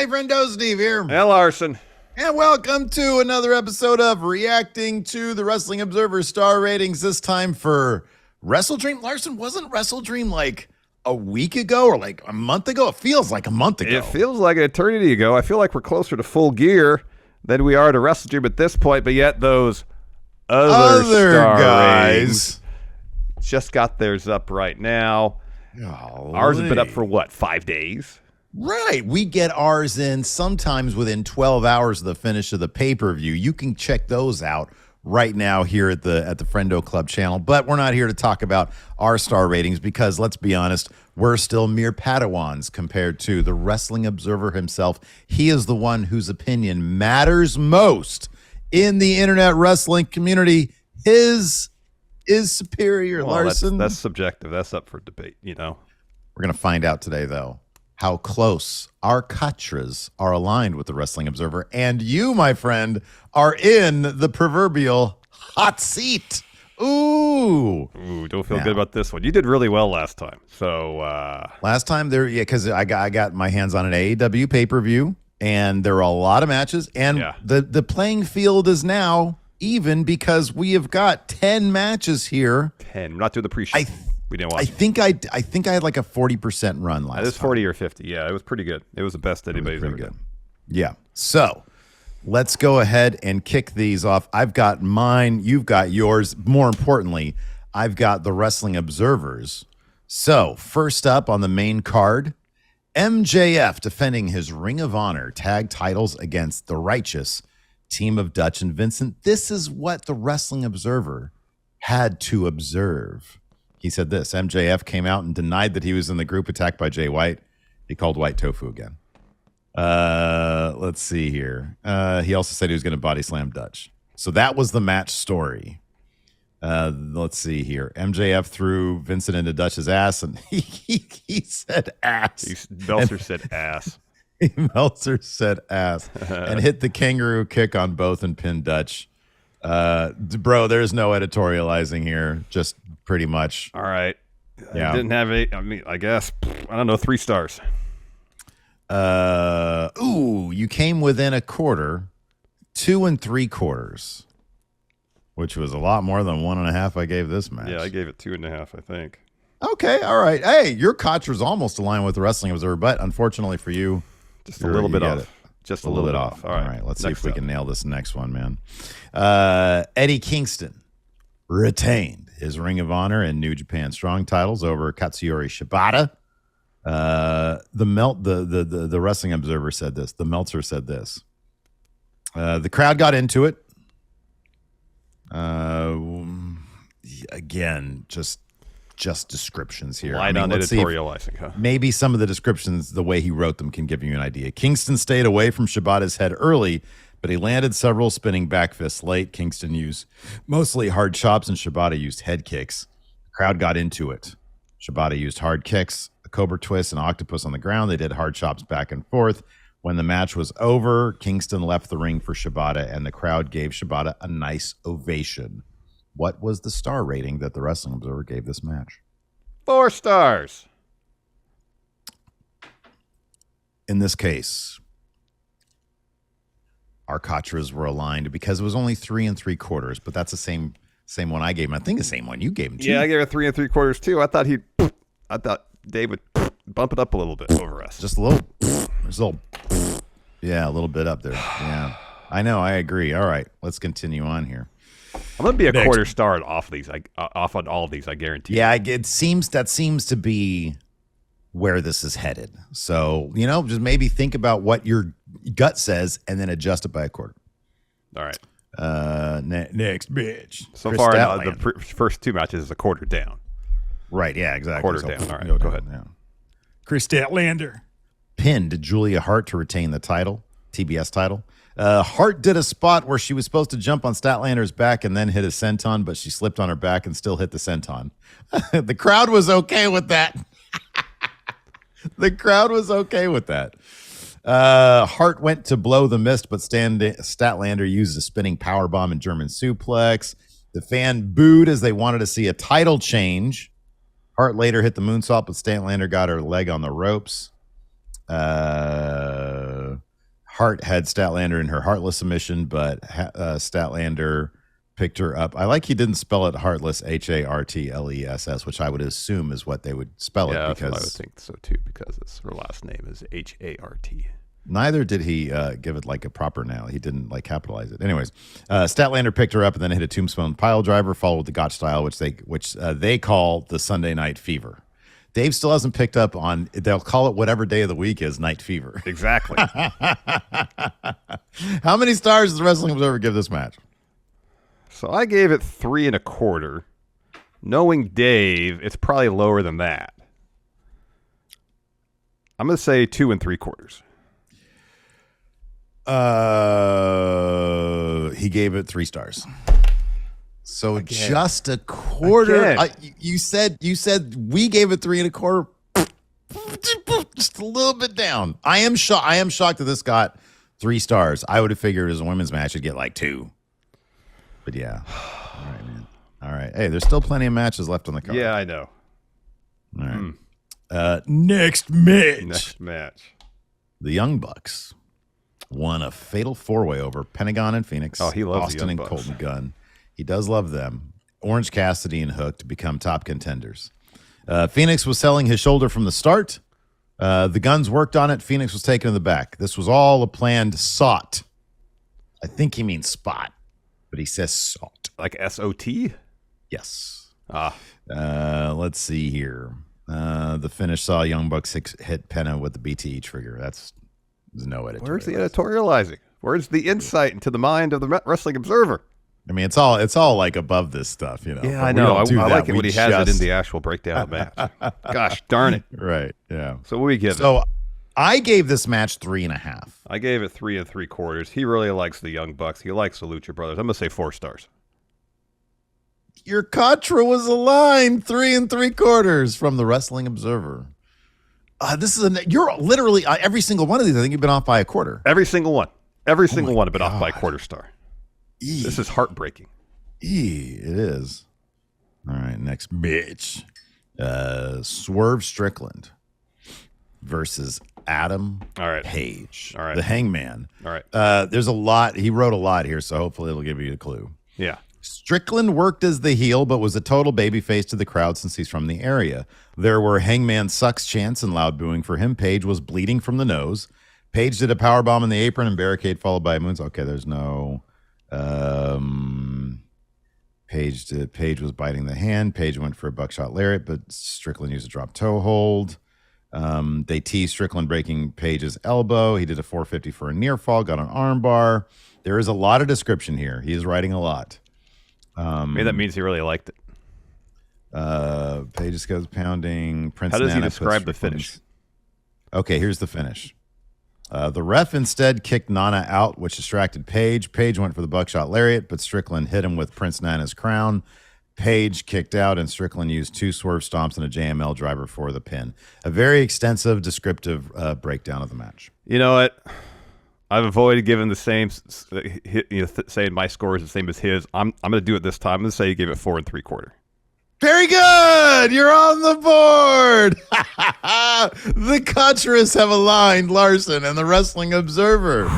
Hey, Friendo, Steve here. Hey, Larson. And welcome to another episode of Reacting to the Wrestling Observer Star Ratings, this time for WrestleDream. Larson, wasn't WrestleDream like a week ago or like a month ago? It feels like a month ago. It feels like an eternity ago. I feel like we're closer to Full Gear than we are to WrestleDream at this point, but yet those other star guys ratings just got theirs up right now. Golly. Ours has been up for what, 5 days? Right. We get ours in sometimes within 12 hours of the finish of the pay-per-view. You can check those out right now here at the Friendo Club channel. But we're not here to talk about our star ratings because, let's be honest, we're still mere Padawans compared to the Wrestling Observer himself. He is the one whose opinion matters most in the internet wrestling community. His is superior, well, Larson. That's subjective. That's up for debate, you know. We're going to find out today, though, how close our Katras are aligned with the Wrestling Observer. And you, my friend, are in the proverbial hot seat. Ooh, don't feel good about this one. You did really well last time. So last time there, yeah, because I got my hands on an AEW pay-per-view, and there were a lot of matches, and the playing field is now even because we have got 10 matches here. 10. We're not doing the pre-show. We didn't watch. I think I had like a 40% run last time. It was 40 or 50. Yeah, it was pretty good. It was the best anybody's ever done. Yeah. So let's go ahead and kick these off. I've got mine. You've got yours. More importantly, I've got the Wrestling Observers. So first up on the main card, MJF defending his Ring of Honor tag titles against the Righteous team of Dutch and Vincent. This is what the Wrestling Observer had to observe. He said this: MJF came out and denied that he was in the group attacked by Jay White. He called White tofu again. Let's see here. He also said he was going to body slam Dutch. So that was the match story. Let's see here. MJF threw Vincent into Dutch's ass, and he said ass. Meltzer said ass. Meltzer said ass and hit the kangaroo kick on both and pinned Dutch. Bro, there's no editorializing here. Just pretty much. All right. Yeah. Didn't have any. I mean, I guess, I don't know, 3 stars. You came within a quarter, 2 3/4, which was a lot more than 1.5 I gave this match. Yeah, I gave it 2.5, I think. Okay, all right. Hey, your Katras almost aligned with the Wrestling Observer, but unfortunately for you, just a little bit off. Just a little bit off. All right. Let's see if we can nail this next one, man. Eddie Kingston retained his Ring of Honor and New Japan Strong titles over KATSUYORI SHIBATA. The Wrestling Observer said this. The Meltzer said this. The crowd got into it. Again, just descriptions here. Light on editorializing, huh? Maybe some of the descriptions, the way he wrote them, can give you an idea. Kingston stayed away from Shibata's head early, but he landed several spinning back fists late. Kingston used mostly hard chops, and Shibata used head kicks. The crowd got into it. Shibata used hard kicks, a cobra twist, and octopus on the ground. They did hard chops back and forth. When the match was over, Kingston left the ring for Shibata, and the crowd gave Shibata a nice ovation. What was the star rating that the Wrestling Observer gave this match? 4 stars. In this case, our Katras were aligned because it was only 3 3/4, but that's the same one I gave him. I think the same one you gave him too. Yeah, I gave it 3 3/4 too. I thought Dave would bump it up a little bit over us. Just a little. There's a little. Yeah, a little bit up there. Yeah, I know. I agree. All right, let's continue on here. I'm gonna be a quarter star off these. Off on all of these, I guarantee. Yeah, that seems to be where this is headed. So just maybe think about what your gut says and then adjust it by a quarter. All right. Next, bitch. So far, the first 2 matches is a quarter down. Right. Yeah. Exactly. Quarter down. All right. Go ahead. Yeah. KRIS STATLANDER pinned Julia Hart to retain the title, TBS title. Hart did a spot where she was supposed to jump on Statlander's back and then hit a senton, but she slipped on her back and still hit the senton. The crowd was okay with that. The crowd was okay with that. Hart went to blow the mist, but Statlander used a spinning powerbomb and German suplex. The fan booed as they wanted to see a title change. Hart later hit the moonsault, but Statlander got her leg on the ropes. Hart had Statlander in her Heartless submission, but Statlander picked her up. I like he didn't spell it Heartless, Hartless, which I would assume is what they would spell it. Because I would think so too, because her last name is HART. Neither did he give it like a proper noun. He didn't like capitalize it. Anyways, Statlander picked her up and then hit a tombstone pile driver, followed with the Gotch style, which they call the Sunday Night Fever. Dave still hasn't picked up on. They'll call it whatever day of the week is Night Fever. Exactly. How many stars does the Wrestling Observer give this match? So I gave it 3 1/4. Knowing Dave, it's probably lower than that. I'm going to say 2 3/4. He gave it 3 stars. So again, just a quarter. You said we gave it 3 1/4. Just a little bit down. I am shocked that this got 3 stars. I would have figured as a women's match it'd get like 2. But yeah. All right, man. All right. Hey, there's still plenty of matches left on the card. Yeah, I know. All right. Next match. Next match. The Young Bucks won a fatal 4-way over Pentagon and Phoenix. Oh, he loves Austin the Young and Bucks. Colton Gunn. He does love them. Orange Cassidy and Hook to become top contenders. Phoenix was selling his shoulder from the start. The Guns worked on it. Phoenix was taken to the back. This was all a planned SOT. I think he means spot, but he says SOT. Like S-O-T? Yes. Ah. Let's see here. The finish saw Young Bucks hit Penna with the BTE trigger. There's no editorializing. Where's the editorializing? Where's the insight into the mind of the Wrestling Observer? I mean, it's all like above this stuff, you know. Yeah, But I we know. don't do I that. like it We when he has it in just- the actual breakdown of the match. Gosh darn it. Right, yeah. So what do we give it? So I gave this match 3.5. I gave it 3 3/4. He really likes the Young Bucks. He likes the Lucha Brothers. I'm going to say 4 stars. Your contra was aligned 3 3/4 from the Wrestling Observer. You're literally every single one of these. I think you've been off by a quarter. Every single one. Every single my one have been off by a God. 1/4 star. Eee. This is heartbreaking. It is. All right, next bitch. Swerve Strickland versus Adam Page. All right. The Hangman. All right. There's a lot. He wrote a lot here, so hopefully it'll give you a clue. Yeah. Strickland worked as the heel, but was a total babyface to the crowd since he's from the area. There were Hangman sucks chants and loud booing for him. Page was bleeding from the nose. Page did a powerbomb in the apron and barricade followed by a moons. Okay, there's no... Page was biting the hand. Page went for a buckshot lariat, but Strickland used a drop toe hold. They teased Strickland breaking Page's elbow. He did a 450 for a near fall, got an arm bar. There is a lot of description here. He is writing a lot. Maybe that means he really liked it. Page just goes pounding. Prince How does he Nana describe the puts finish? Okay, here's the finish. The ref instead kicked Nana out, which distracted Page. Page went for the buckshot lariat, but Strickland hit him with Prince Nana's crown. Page kicked out, and Strickland used 2 swerve stomps and a JML driver for the pin. A very extensive, descriptive breakdown of the match. You know what? I've avoided giving the same, saying my score is the same as his. I'm going to do it this time. I'm going to say he gave it 4 3/4. Very good. You're on the board. The Contras have aligned Larson and the Wrestling Observer.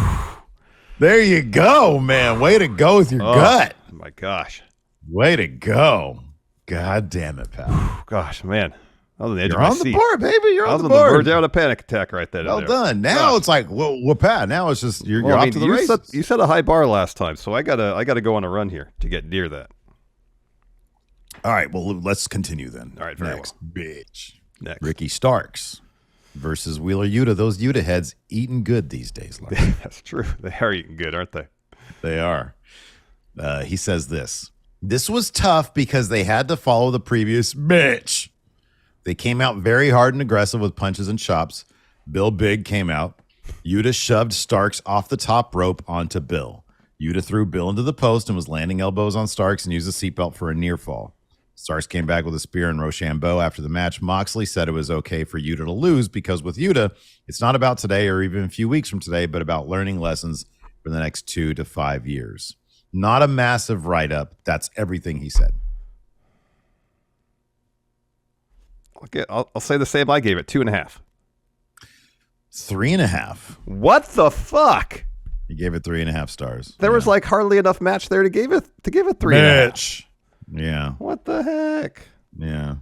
There you go, man. Way to go with your gut. My gosh. Way to go. God damn it, pal. Gosh, man. I was on the edge You're of my on seat. the board, baby. You're I on was the on the board. verge of a panic attack right there. Well done. Now it's like, whoop-a. Now it's just, you're Well, off to the you races. you set a high bar last time, so I gotta go on a run here to get near that. All right, well, let's continue then. All right, very Next, bitch. Next. Ricky Starks versus Wheeler Yuta. Those Yuta heads eating good these days, Larry. That's true. They are eating good, aren't they? They are. He says this. This was tough because they had to follow the previous bitch. They came out very hard and aggressive with punches and chops. Bill Big came out. Yuta shoved Starks off the top rope onto Bill. Yuta threw Bill into the post and was landing elbows on Starks and used a seatbelt for a near fall. Starks came back with a spear and Rochambeau after the match. Moxley said it was okay for Yuta to lose because with Yuta, it's not about today or even a few weeks from today, but about learning lessons for the next 2 to 5 years. Not a massive write-up. That's everything he said. I'll say the same. I gave it 2.5. 3.5. What the fuck? He gave it 3.5 stars. There was like hardly enough match there to give it 3.5. Yeah. What the heck? Yeah.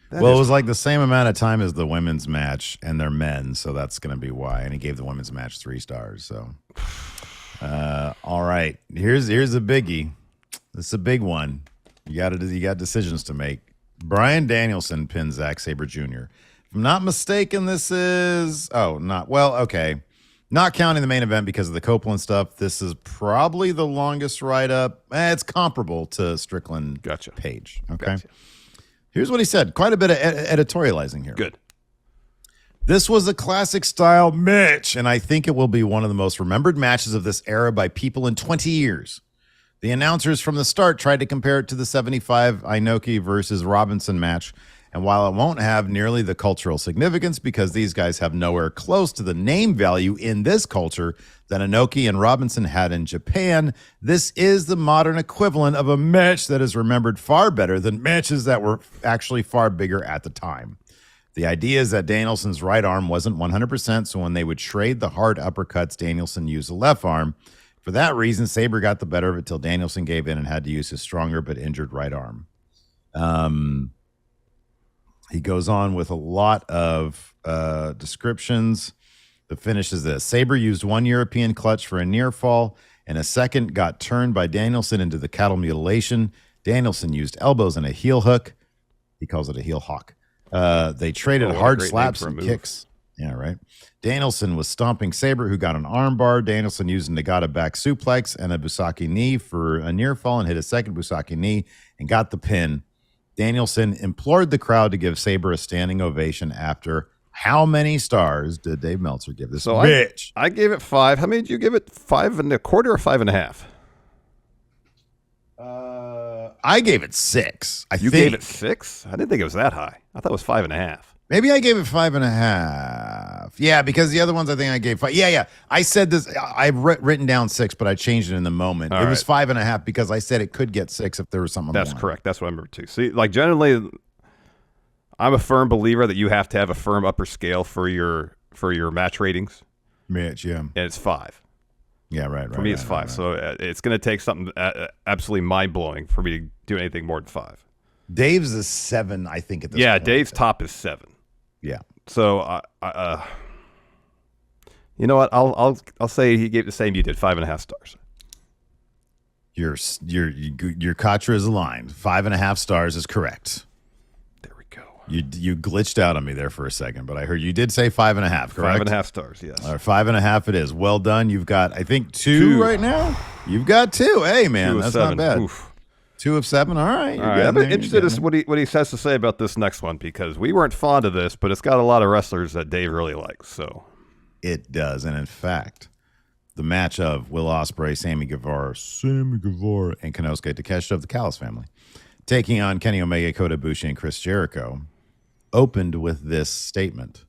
That Well, is- it was like the same amount of time as the women's match, and they're men, so that's going to be why. And he gave the women's match 3 stars. So, all right, here's a biggie. This is a big one. You got decisions to make. Bryan Danielson pins Zack Sabre Jr. If I'm not mistaken, this is not counting the main event because of the Copeland stuff. This is probably the longest write-up. It's comparable to Strickland page. Okay. Gotcha. Here's what he said. Quite a bit of editorializing here. Good. This was a classic style match, and I think it will be one of the most remembered matches of this era by people in 20 years. The announcers from the start tried to compare it to the 75 Inoki versus Robinson match, and while it won't have nearly the cultural significance because these guys have nowhere close to the name value in this culture that Inoki and Robinson had in Japan, this is the modern equivalent of a match that is remembered far better than matches that were actually far bigger at the time. The idea is that Danielson's right arm wasn't 100%, so when they would trade the hard uppercuts, Danielson used the left arm. For that reason, Sabre got the better of it till Danielson gave in and had to use his stronger but injured right arm. He goes on with a lot of descriptions. The finish is this. Sabre used one European clutch for a near fall, and a second got turned by Danielson into the cattle mutilation. Danielson used elbows and a heel hook. He calls it a heel hawk. They traded hard slaps and kicks. Yeah, right. Danielson was stomping Sabre, who got an armbar. Danielson used a Nagata back suplex and a Busaki knee for a near fall and hit a second Busaki knee and got the pin. Danielson implored the crowd to give Sabre a standing ovation after. How many stars did Dave Meltzer give this bitch? I gave it 5. How many did you give it? 5.25 or 5.5? I gave it 6. You gave it 6? I didn't think it was that high. I thought it was 5.5. Maybe I gave it 5.5. Yeah, because the other ones I think I gave 5. Yeah. I said this. I've written down 6, but I changed it in the moment. It was 5.5 because I said it could get 6 if there was something. That's correct. That's what I remember too. See, like generally, I'm a firm believer that you have to have a firm upper scale for your match ratings. Mitch, yeah, and it's 5. Yeah, right. For me, it's 5. Right. So it's going to take something absolutely mind blowing for me to do anything more than 5. Dave's is 7, I think. At this point. Dave's top is 7. Yeah. So, you know what? I'll say he gave the same you did, 5.5 stars. Your Katra is aligned. 5.5 stars is correct. There we go. You glitched out on me there for a second, but I heard you did say 5.5. Correct. 5.5 stars. Yes. 5.5. It is. Well done. You've got, I think, 2 right now. You've got 2. Hey, man, that's 7. not bad. Oof. 2 of 7. All right. All right. I'm interested in what he has to say about this next one because we weren't fond of this, but it's got a lot of wrestlers that Dave really likes. So it does, and in fact, the match of Will Ospreay, Sammy Guevara, and Konosuke Takeshita of the Callis family taking on Kenny Omega, Kota Ibushi, and Chris Jericho opened with this statement.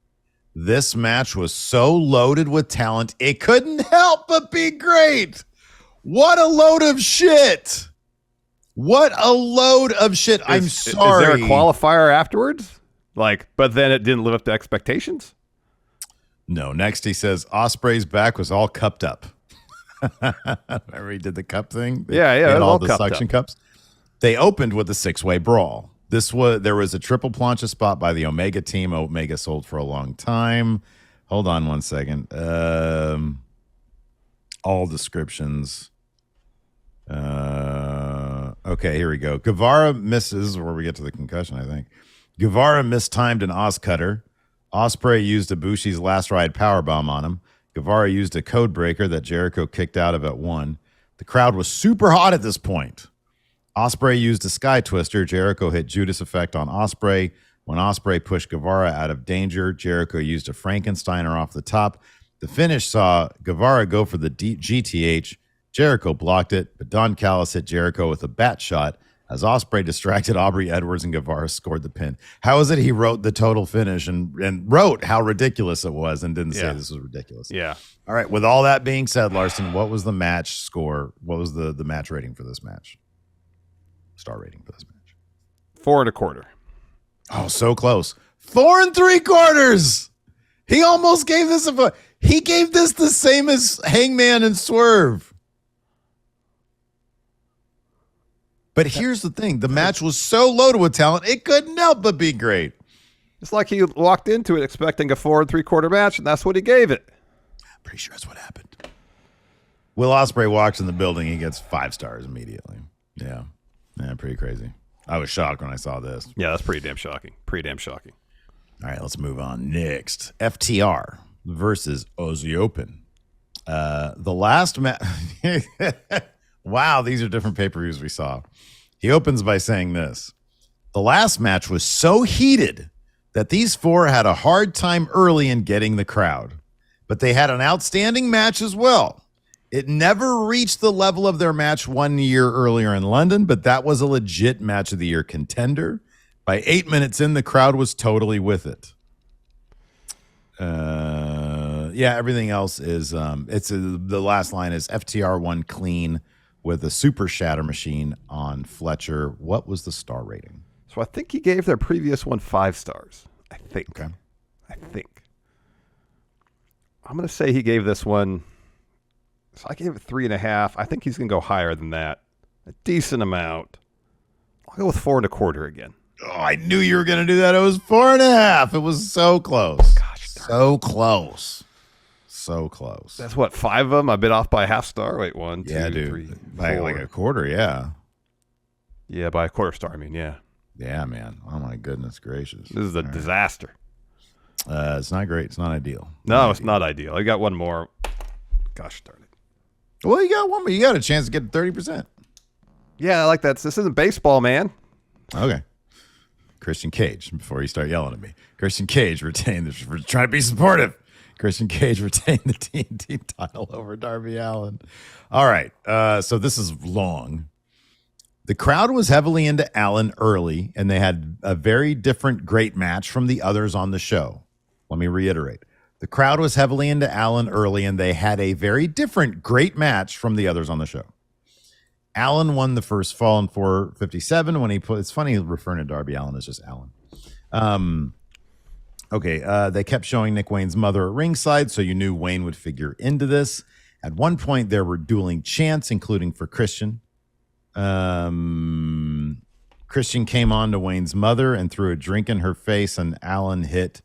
This match was so loaded with talent, it couldn't help but be great. What a load of shit. What a load of shit. I'm sorry. Is there a qualifier afterwards? But then it didn't live up to expectations? No. Next, he says, Ospreay's back was all cupped up. Remember he did the cup thing? Yeah. All the suction cups. They opened with a 6-way brawl. There was a triple plancha spot by the Omega team. Omega sold for a long time. Hold on one second. All descriptions. Okay, here we go. Guevara misses, where we get to the concussion, I think. Guevara mistimed an Oz cutter. Ospreay used Ibushi's last ride powerbomb on him. Guevara used a code breaker that Jericho kicked out of at 1. The crowd was super hot at this point. Ospreay used a sky twister. Jericho hit Judas effect on Ospreay. When Ospreay pushed Guevara out of danger, Jericho used a Frankensteiner off the top. The finish saw Guevara go for the GTH. Jericho blocked it, but Don Callis hit Jericho with a bat shot as Ospreay distracted Aubrey Edwards and Guevara scored the pin. How is it he wrote the total finish and wrote how ridiculous it was and didn't say this was ridiculous? Yeah. All right. With all that being said, Larson, what was the match score? What was the match rating for this match? Star rating for this match? 4.25. Oh, so close. 4 3/4. He almost gave this he gave this the same as Hangman and Swerve. But here's the thing. The match was so loaded with talent, it couldn't help but be great. It's like he walked into it expecting a 4 3/4 match, and that's what he gave it. Pretty sure that's what happened. Will Ospreay walks in the building. He gets 5 stars immediately. Yeah. Yeah, pretty crazy. I was shocked when I saw this. Yeah, that's pretty damn shocking. Pretty damn shocking. All right, let's move on. Next, FTR versus Aussie Open. The last match. Wow, these are different pay-per-views we saw. He opens by saying this. The last match was so heated that these 4 had a hard time early in getting the crowd. But they had an outstanding match as well. It never reached the level of their match 1 year earlier in London, but that was a legit match of the year contender. By 8 minutes in, the crowd was totally with it. Yeah, everything else is the last line is FTR won clean with a super shatter machine on Fletcher. What was the star rating? So I think he gave their previous one 5 stars. I think. Okay. I think. I'm going to say he gave this one. So I gave it 3.5. I think he's going to go higher than that. A decent amount. I'll go with 4 1/4 again. Oh, I knew you were going to do that. It was 4.5. It was so close. Gosh, so close. So close. That's what, 5 of them? I bit off by a half star. Wait, 1, 2, yeah, dude. 3, 4. Like a quarter, yeah. Yeah, by a quarter star. I mean, yeah. Yeah, man. Oh my goodness gracious. This is a disaster. It's not great. It's not ideal. No, it's not ideal. I got one more. Gosh darn it. Well, you got one more. You got a chance to get 30%. Yeah, I like that. This isn't baseball, man. Okay. Christian Cage, before you start yelling at me. Christian Cage retained this. We're trying to be supportive. Christian Cage retained the TNT title over Darby Allin. All right. So this is long. The crowd was heavily into Allin early, and they had a very different great match from the others on the show. Let me reiterate. The crowd was heavily into Allin early, and they had a very different great match from the others on the show. Allin won the first fall in 457 when he put. It's funny referring to Darby Allin as just Allin. They kept showing Nick Wayne's mother at ringside, so you knew Wayne would figure into this. At one point, there were dueling chants, including for Christian. Christian came on to Wayne's mother and threw a drink in her face, and Allin hit.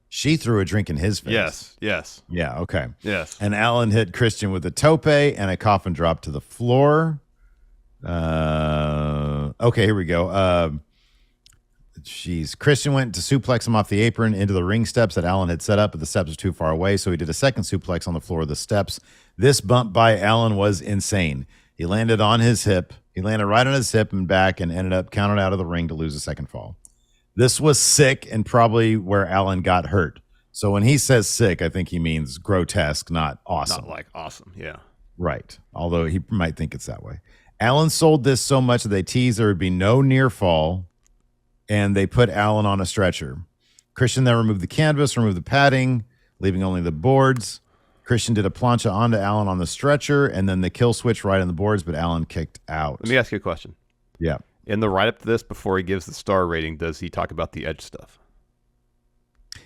She threw a drink in his face. Yes. Yeah, okay. Yes. And Allin hit Christian with a tope and a coffin drop to the floor. Okay, here we go. Christian went to suplex him off the apron into the ring steps that Allin had set up, but the steps were too far away, so he did a second suplex on the floor of the steps. This bump by Allin was insane. He landed on his hip. He landed right on his hip and back and ended up counted out of the ring to lose a second fall. This was sick and probably where Allin got hurt. So when he says sick, I think he means grotesque, not awesome. Not like awesome, yeah. Right. Although he might think it's that way. Allin sold this so much that they teased there would be no near fall, and they put Allin on a stretcher. Christian then removed the canvas, removed the padding, leaving only the boards. Christian did a plancha onto Allin on the stretcher, and then the kill switch right on the boards, but Allin kicked out. Let me ask you a question. Yeah. In the write-up to this, before he gives the star rating, does he talk about the Edge stuff?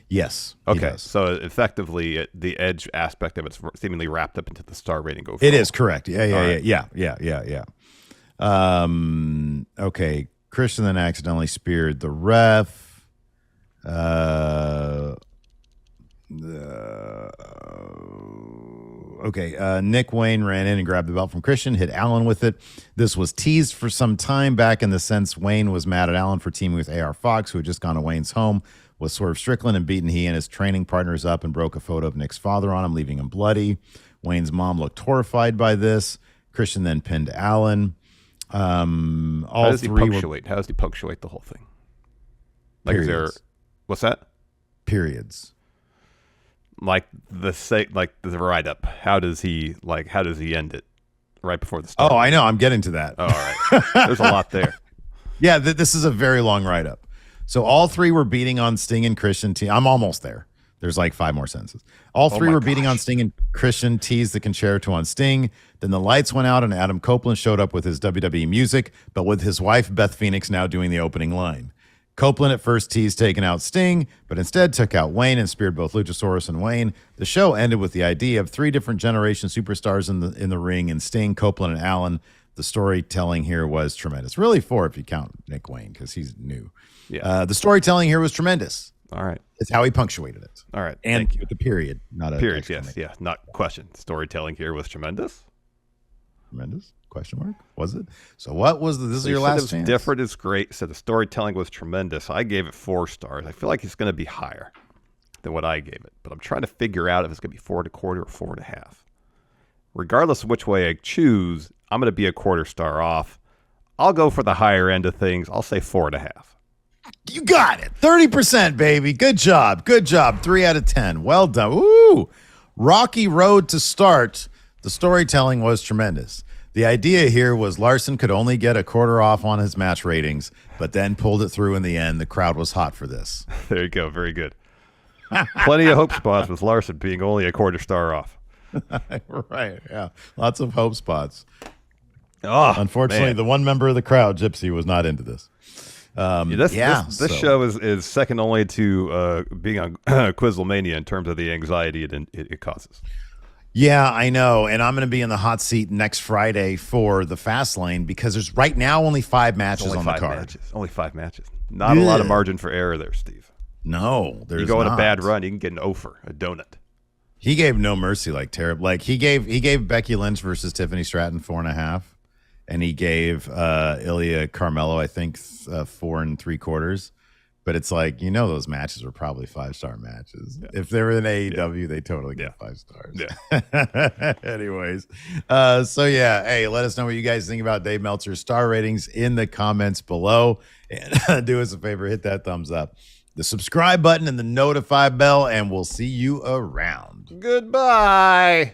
Yes. Okay. So effectively, the Edge aspect of it's seemingly wrapped up into the star rating. It is correct. Yeah. Okay. Christian then accidentally speared the ref. Nick Wayne ran in and grabbed the belt from Christian, hit Allin with it. This was teased for some time back in the sense Wayne was mad at Allin for teaming with AR Fox, who had just gone to Wayne's home with Swerve Strickland and beaten he and his training partners up and broke a photo of Nick's father on him, leaving him bloody. Wayne's mom looked horrified by this. Christian then pinned Allin. How does he punctuate the whole thing? Like, periods. Is there, what's that? Periods. Like the write-up. How does he end it right before the start? Oh, I know. I'm getting to that. Oh, all right. There's a lot there. Yeah, this is a very long write-up. So all three were beating on Sting and Christian. I'm almost there. There's like 5 more sentences. All three were beating on Sting and Christian, teased the concerto on Sting. Then the lights went out and Adam Copeland showed up with his WWE music, but with his wife, Beth Phoenix, now doing the opening line. Copeland at first teased taking out Sting, but instead took out Wayne and speared both Luchasaurus and Wayne. The show ended with the idea of 3 different generation superstars in the ring, and Sting, Copeland, and Allin. The storytelling here was tremendous. Really 4 if you count Nick Wayne, because he's new. Yeah. The storytelling here was tremendous. All right. It's how he punctuated it. All right. And Thank you. with the period, not a period. Yes. Yeah. Not question. Storytelling here was tremendous. Tremendous? Question mark? Was it? So what was this is your last chance? Different is great. So the storytelling was tremendous. I gave it 4 stars. I feel like it's going to be higher than what I gave it, but I'm trying to figure out if it's going to be 4 1/4 or 4.5. Regardless of which way I choose, I'm going to be a 1/4 star off. I'll go for the higher end of things. I'll say 4.5. You got it. 30%, baby. Good job. Good job. 3 out of 10. Well done. Woo! Rocky road to start. The storytelling was tremendous. The idea here was Larson could only get a 1/4 off on his match ratings, but then pulled it through in the end. The crowd was hot for this. There you go. Very good. Plenty of hope spots with Larson being only a 1/4 star off. Right. Yeah. Lots of hope spots. Oh, unfortunately, man. The one member of the crowd, Gypsy, was not into this. This show is second only to being on Quizlemania in terms of the anxiety it causes. Yeah, I know. And I'm going to be in the hot seat next Friday for the Fast Lane because there's right now only 5 matches on the card. Only 5 matches. Not a lot of margin for error there, Steve. No, there's You go not. on a bad run, you can get an offer, a donut. He gave no mercy, like terrible. Like he gave Becky Lynch versus Tiffany Stratton 4.5, and he gave Ilya Carmelo, I think, 4 3/4. But it's like, those matches were probably 5-star matches. Yeah. If they were in AEW, they totally get 5 stars. Yeah. Anyways, hey, let us know what you guys think about Dave Meltzer's star ratings in the comments below. And do us a favor, hit that thumbs up, the subscribe button, and the notify bell, and we'll see you around. Goodbye.